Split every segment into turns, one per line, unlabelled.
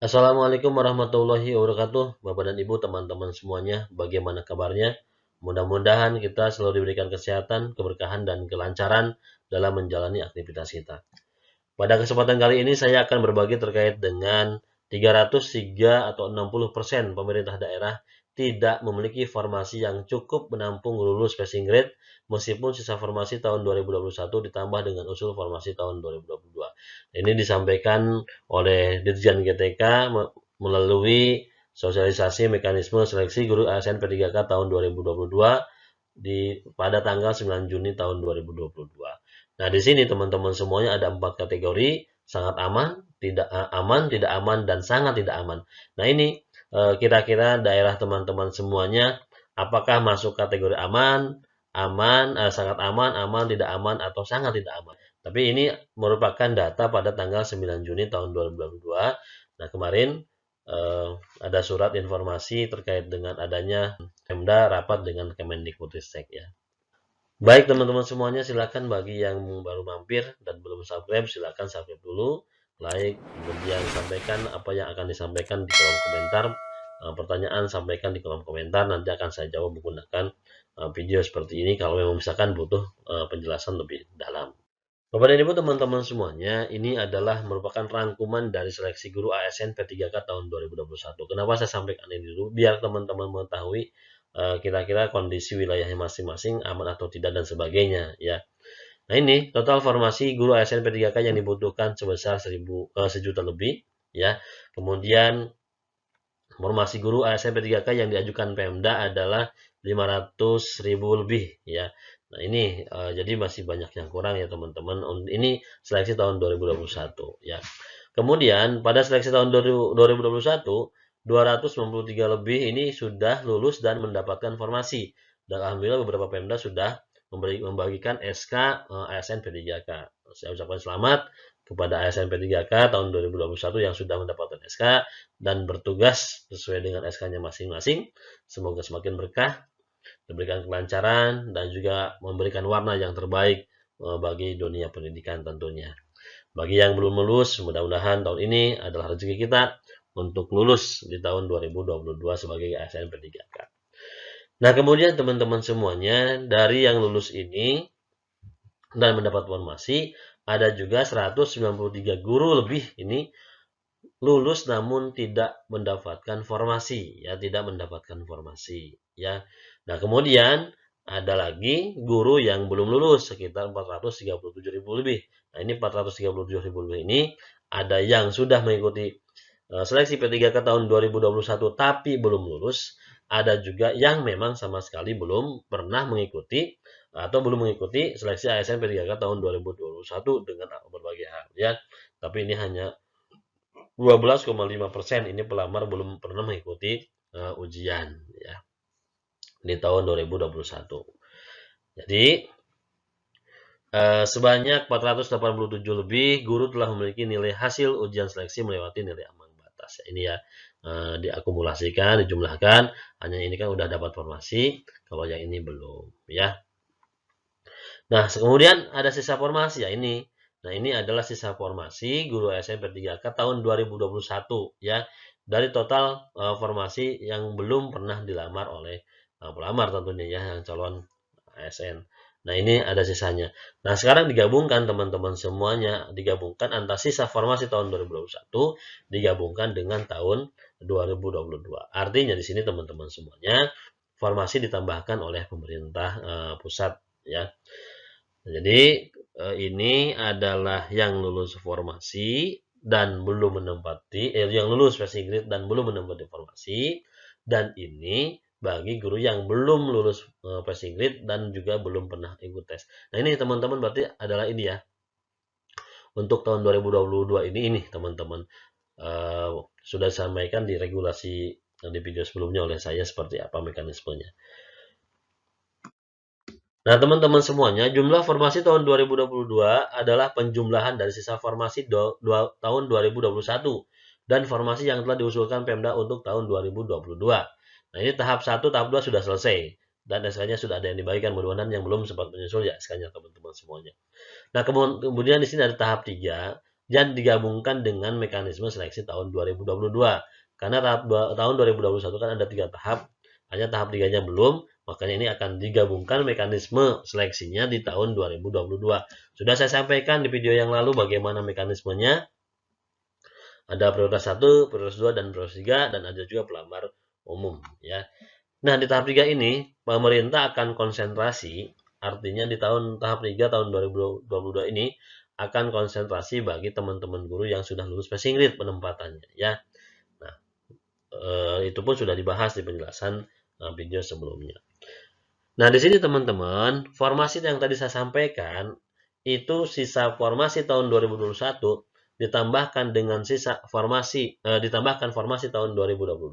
Assalamualaikum warahmatullahi wabarakatuh, Bapak dan Ibu, teman-teman semuanya. Bagaimana kabarnya? Mudah-mudahan kita selalu diberikan kesehatan, keberkahan, dan kelancaran dalam menjalani aktivitas kita. Pada kesempatan kali ini saya akan berbagi terkait dengan 303 atau 60% pemerintah daerah tidak memiliki formasi yang cukup menampung lulus passing grade meskipun sisa formasi tahun 2021 ditambah dengan usul formasi tahun 2022. Ini disampaikan oleh Dirjen GTK melalui sosialisasi mekanisme seleksi guru ASN P3K tahun 2022 pada tanggal 9 Juni tahun 2022. Nah, di sini teman-teman semuanya ada 4 kategori: sangat aman, tidak aman, dan sangat tidak aman. Nah, ini kira-kira daerah teman-teman semuanya apakah masuk kategori aman, sangat aman, aman, tidak aman, atau sangat tidak aman. Tapi ini merupakan data pada tanggal 9 Juni tahun 2022. Nah, kemarin eh, ada surat informasi terkait dengan adanya Pemda rapat dengan Kemendikbudristek ya. Baik teman-teman semuanya, silakan bagi yang baru mampir dan belum subscribe, silakan subscribe dulu, like, kemudian sampaikan apa yang akan disampaikan di kolom komentar. Pertanyaan sampaikan di kolom komentar, nanti akan saya jawab menggunakan video seperti ini kalau memang misalkan butuh penjelasan lebih dalam. Bapak dan Ibu, teman-teman semuanya, ini adalah merupakan rangkuman dari seleksi guru ASN P3K tahun 2021. Kenapa saya sampaikan ini dulu? Biar teman-teman mengetahui kira-kira kondisi wilayahnya masing-masing aman atau tidak dan sebagainya ya. Nah, ini total formasi guru ASN P3K yang dibutuhkan sebesar 1 juta lebih ya. Kemudian formasi guru ASN P3K yang diajukan Pemda adalah 500.000 lebih ya. Nah, ini jadi masih banyak yang kurang ya teman-teman. Ini seleksi tahun 2021 ya. Kemudian pada seleksi tahun 2021 293 lebih ini sudah lulus dan mendapatkan formasi. Dan alhamdulillah beberapa Pemda sudah membagikan SK ASN P3K. Saya ucapkan selamat kepada ASN P3K tahun 2021 yang sudah mendapatkan SK dan bertugas sesuai dengan SK-nya masing-masing. Semoga semakin berkah, diberikan kelancaran, dan juga memberikan warna yang terbaik bagi dunia pendidikan tentunya. Bagi yang belum lulus, mudah-mudahan tahun ini adalah rezeki kita untuk lulus di tahun 2022 sebagai ASN P3K. Nah, kemudian teman-teman semuanya, dari yang lulus ini dan mendapat formasi, ada juga 193 guru lebih ini lulus namun tidak mendapatkan formasi ya, tidak mendapatkan formasi ya. Nah, kemudian ada lagi guru yang belum lulus sekitar 437.000 lebih. Nah, ini 437.000 lebih ini ada yang sudah mengikuti seleksi P3K tahun 2021 tapi belum lulus, ada juga yang memang sama sekali belum pernah mengikuti atau belum mengikuti seleksi ASN P3K tahun 2021 dengan berbagai hal ya. Tapi ini hanya 12,5% ini pelamar belum pernah mengikuti ujian ya di tahun 2021. Jadi sebanyak 487 lebih guru telah memiliki nilai hasil ujian seleksi melewati nilai ambang batas. Ini ya diakumulasikan, dijumlahkan. Hanya ini kan udah dapat formasi, kalau yang ini belum ya. Nah, kemudian ada sisa formasi ya ini. Nah, ini adalah sisa formasi guru SMP 3K tahun 2021 ya. Dari total formasi yang belum pernah dilamar oleh pelamar tentunya ya, yang calon ASN. Nah, ini ada sisanya. Nah, sekarang digabungkan teman-teman semuanya, digabungkan antara sisa formasi tahun 2021 digabungkan dengan tahun 2022. Artinya di sini teman-teman semuanya formasi ditambahkan oleh pemerintah pusat ya. Jadi ini adalah yang lulus formasi dan belum menempati yang lulus passing grade dan belum menempati formasi, dan ini bagi guru yang belum lulus passing grade dan juga belum pernah ikut tes. Nah, ini teman-teman berarti adalah ini ya. Untuk tahun 2022 ini teman-teman sudah disampaikan di regulasi di video sebelumnya oleh saya seperti apa mekanismenya. Nah, teman-teman semuanya, jumlah formasi tahun 2022 adalah penjumlahan dari sisa formasi tahun 2021 dan formasi yang telah diusulkan Pemda untuk tahun 2022. Nah, ini tahap 1, tahap 2 sudah selesai dan SK-nya sudah ada yang dibagikan. Mudah-mudahan yang belum sempat menyusul ya SK-nya teman-teman semuanya. Nah, kemudian di sini ada tahap 3. dan digabungkan dengan mekanisme seleksi tahun 2022. Karena tahun 2021 kan ada 3 tahap, hanya tahap 3-nya belum, makanya ini akan digabungkan mekanisme seleksinya di tahun 2022. Sudah saya sampaikan di video yang lalu bagaimana mekanismenya. Ada prioritas 1, prioritas 2, dan prioritas 3, dan ada juga pelamar umum. Ya. Nah, di tahap 3 ini, pemerintah akan konsentrasi, artinya di tahap 3 tahun 2022 ini, akan konsentrasi bagi teman-teman guru yang sudah lulus passing grade penempatannya. Ya. Nah, itu pun sudah dibahas di penjelasan video sebelumnya. Nah, di sini teman-teman, formasi yang tadi saya sampaikan, itu sisa formasi tahun 2021 ditambahkan dengan sisa formasi ditambahkan formasi tahun 2022,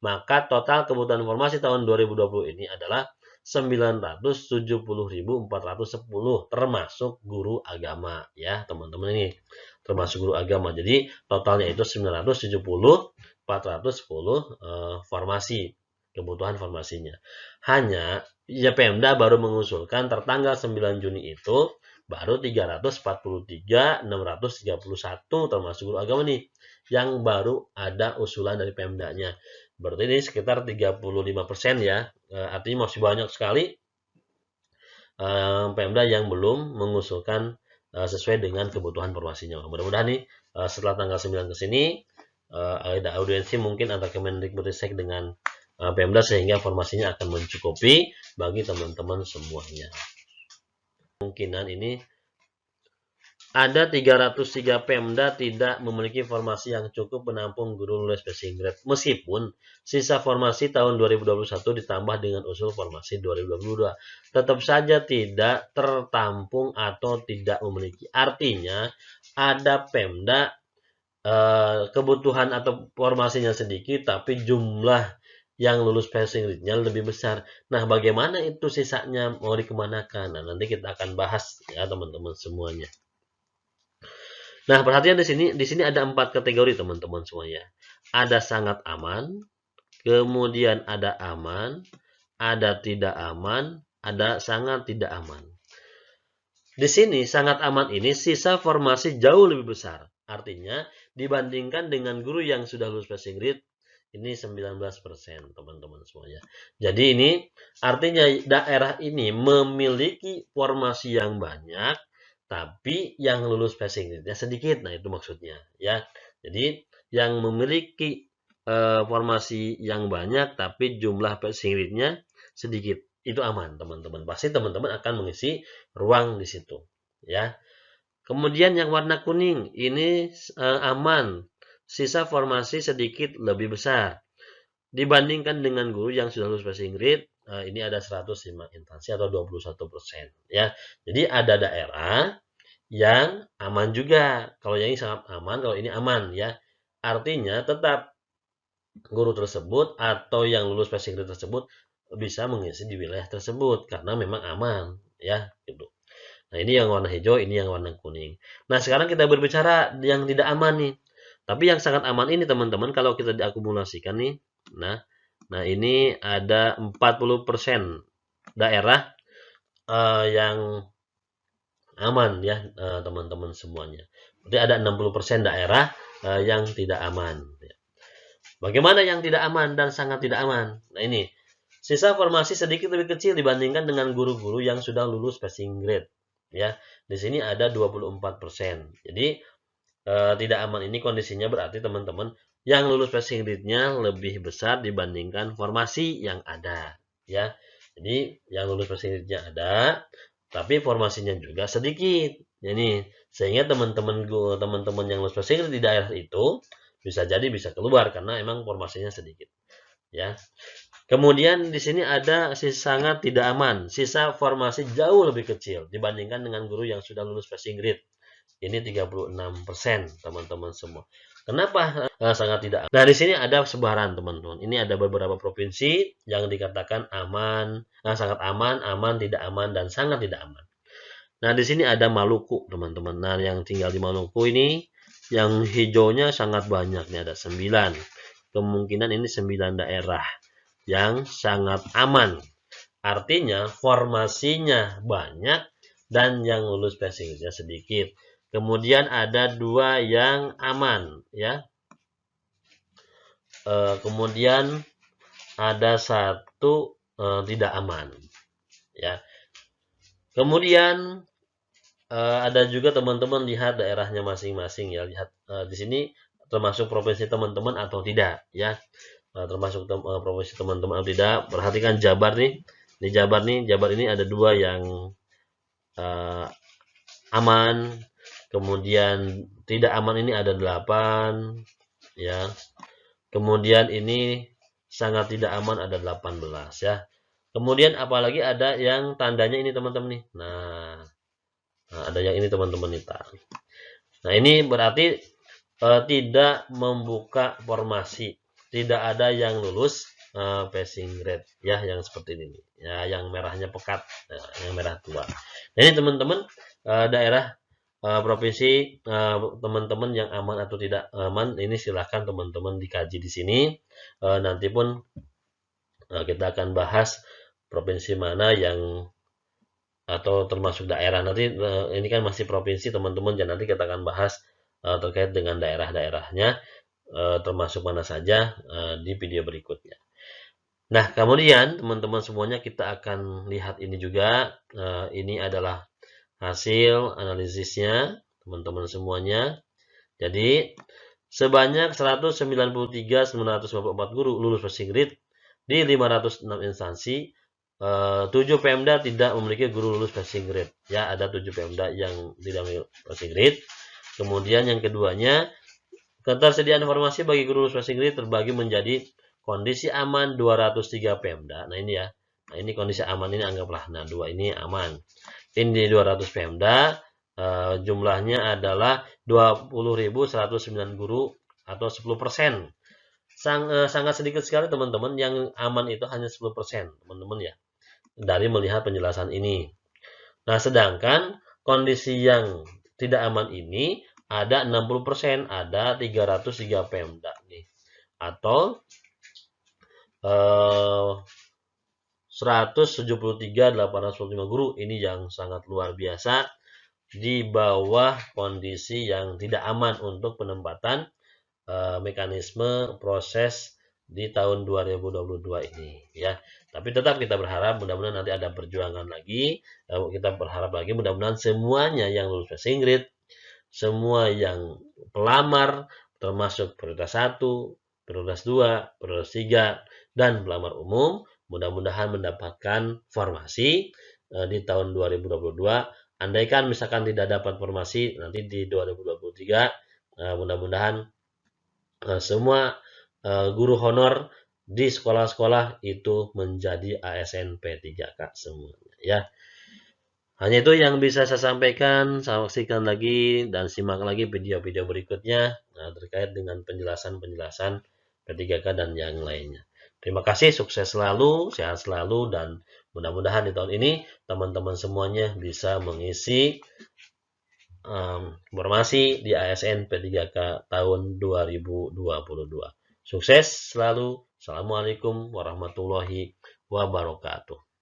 maka total kebutuhan formasi tahun 2020 ini adalah 970.410 termasuk guru agama ya, teman-teman, ini termasuk guru agama. Jadi totalnya itu 970.410 formasi, kebutuhan formasinya. Hanya ya Pemda baru mengusulkan tertanggal 9 Juni itu baru 343.631 termasuk guru agama nih yang baru ada usulan dari Pemdanya. Berarti ini sekitar 35% ya. Artinya masih banyak sekali Pemda yang belum mengusulkan sesuai dengan kebutuhan formasinya. Mudah-mudahan nih setelah tanggal 9 ke sini ada audiensi mungkin antara Kemendikbudristek dengan Pemda sehingga formasinya akan mencukupi bagi teman-teman semuanya. Kemungkinan ini ada 303 Pemda tidak memiliki formasi yang cukup menampung guru lulus passing grade, meskipun sisa formasi tahun 2021 ditambah dengan usul formasi 2022. Tetap saja tidak tertampung atau tidak memiliki. Artinya ada Pemda kebutuhan atau formasinya sedikit, tapi jumlah yang lulus passing grade-nya lebih besar. Nah, bagaimana itu sisanya mau dikemanakan? Nah, nanti kita akan bahas ya teman-teman semuanya. Nah, perhatian di sini ada 4 kategori teman-teman semuanya. Ada sangat aman, kemudian ada aman, ada tidak aman, ada sangat tidak aman. Di sini sangat aman ini sisa formasi jauh lebih besar. Artinya dibandingkan dengan guru yang sudah lulus passing grade ini 19% teman-teman semuanya. Jadi ini artinya daerah ini memiliki formasi yang banyak, tapi yang lulus passing grade-nya sedikit. Nah, itu maksudnya ya. Jadi yang memiliki formasi yang banyak tapi jumlah passing grade-nya sedikit, itu aman teman-teman. Pasti teman-teman akan mengisi ruang di situ ya. Kemudian yang warna kuning ini aman, sisa formasi sedikit lebih besar dibandingkan dengan guru yang sudah lulus passing grade. Ini ada 105 instansi atau 21% ya. Jadi ada daerah yang aman juga. Kalau yang ini sangat aman, kalau ini aman ya. Artinya tetap guru tersebut atau yang lulus passing grade tersebut bisa mengisi di wilayah tersebut karena memang aman ya gitu. Nah, ini yang warna hijau, ini yang warna kuning. Nah, sekarang kita berbicara yang tidak aman nih. Tapi yang sangat aman ini teman-teman kalau kita diakumulasikan nih. Nah ini ada 40% daerah yang aman ya teman-teman semuanya. Berarti ada 60% daerah yang tidak aman. Bagaimana yang tidak aman dan sangat tidak aman? Nah, ini sisa formasi sedikit lebih kecil dibandingkan dengan guru-guru yang sudah lulus passing grade. Ya, di sini ada 24%. Jadi tidak aman ini kondisinya berarti teman-teman yang lulus passing grade-nya lebih besar dibandingkan formasi yang ada ya. Jadi yang lulus passing grade-nya ada tapi formasinya juga sedikit. Jadi sehingga teman-teman yang lulus passing grade di daerah itu bisa jadi bisa keluar karena emang formasinya sedikit ya. Kemudian di sini ada sisa sangat tidak aman, sisa formasi jauh lebih kecil dibandingkan dengan guru yang sudah lulus passing grade. Ini 36% teman-teman semua. Kenapa sangat tidak aman? Nah, di sini ada sebaran teman-teman. Ini ada beberapa provinsi yang dikatakan aman, sangat aman, aman, tidak aman, dan sangat tidak aman. Nah, di sini ada Maluku teman-teman. Nah, yang tinggal di Maluku ini yang hijaunya sangat banyak. Ini ada 9. Kemungkinan ini 9 daerah yang sangat aman. Artinya formasinya banyak dan yang lulus passing grade-nya sedikit. Kemudian ada 2 yang aman, ya. Kemudian ada 1 tidak aman, ya. Kemudian ada juga teman-teman lihat daerahnya masing-masing, ya. Lihat di sini termasuk provinsi teman-teman atau tidak, ya. Termasuk provinsi teman-teman atau tidak. Perhatikan Jabar nih. Di Jabar ini ada 2 yang aman. Kemudian tidak aman ini ada 8, ya. Kemudian ini sangat tidak aman ada 18, ya. Kemudian apalagi ada yang tandanya ini teman-teman nih. Nah, ada yang ini teman-teman nih. Nah, ini berarti tidak membuka formasi, tidak ada yang lulus passing grade, ya, yang seperti ini, ya, yang merahnya pekat, yang merah tua. Nah, ini teman-teman daerah provinsi teman-teman yang aman atau tidak aman, ini silahkan teman-teman dikaji di sini. Nanti pun kita akan bahas provinsi mana yang atau termasuk daerah. Nanti ini kan masih provinsi teman-teman, dan nanti kita akan bahas terkait dengan daerah-daerahnya, termasuk mana saja di video berikutnya. Nah, kemudian teman-teman semuanya kita akan lihat ini juga. Ini adalah hasil analisisnya teman-teman semuanya. Jadi sebanyak 193.994 guru lulus passing grade di 506 instansi. 7 Pemda tidak memiliki guru lulus passing grade, ya. Ada 7 Pemda yang tidak memiliki passing grade. Kemudian yang keduanya, ketersediaan informasi bagi guru lulus passing grade terbagi menjadi kondisi aman 203 Pemda. Nah, ini ya. Nah, ini kondisi aman ini anggaplah. Nah, 2 ini aman. Ini di 200 Pemda, jumlahnya adalah 20.109 guru atau 10%. Sangat sedikit sekali teman-teman, yang aman itu hanya 10%, teman-teman, ya, dari melihat penjelasan ini. Nah, sedangkan kondisi yang tidak aman ini ada 60%, ada 303 Pemda nih, atau 173.845 guru. Ini yang sangat luar biasa di bawah kondisi yang tidak aman untuk penempatan mekanisme proses di tahun 2022 ini, ya. Tapi tetap kita berharap mudah-mudahan nanti ada perjuangan lagi. Kita berharap lagi mudah-mudahan semuanya yang lulus passing grade, semua yang pelamar, termasuk prioritas 1, prioritas 2, prioritas 3, dan pelamar umum, mudah-mudahan mendapatkan formasi di tahun 2022. Andaikan misalkan tidak dapat formasi nanti di 2023, mudah-mudahan semua guru honor di sekolah-sekolah itu menjadi ASN P3K semuanya, ya. Hanya itu yang bisa saya sampaikan. Saksikan lagi dan simak lagi video-video berikutnya terkait dengan penjelasan-penjelasan P3K dan yang lainnya. Terima kasih, sukses selalu, sehat selalu, dan mudah-mudahan di tahun ini teman-teman semuanya bisa mengisi informasi di ASN P3K tahun 2022. Sukses selalu. Assalamualaikum warahmatullahi wabarakatuh.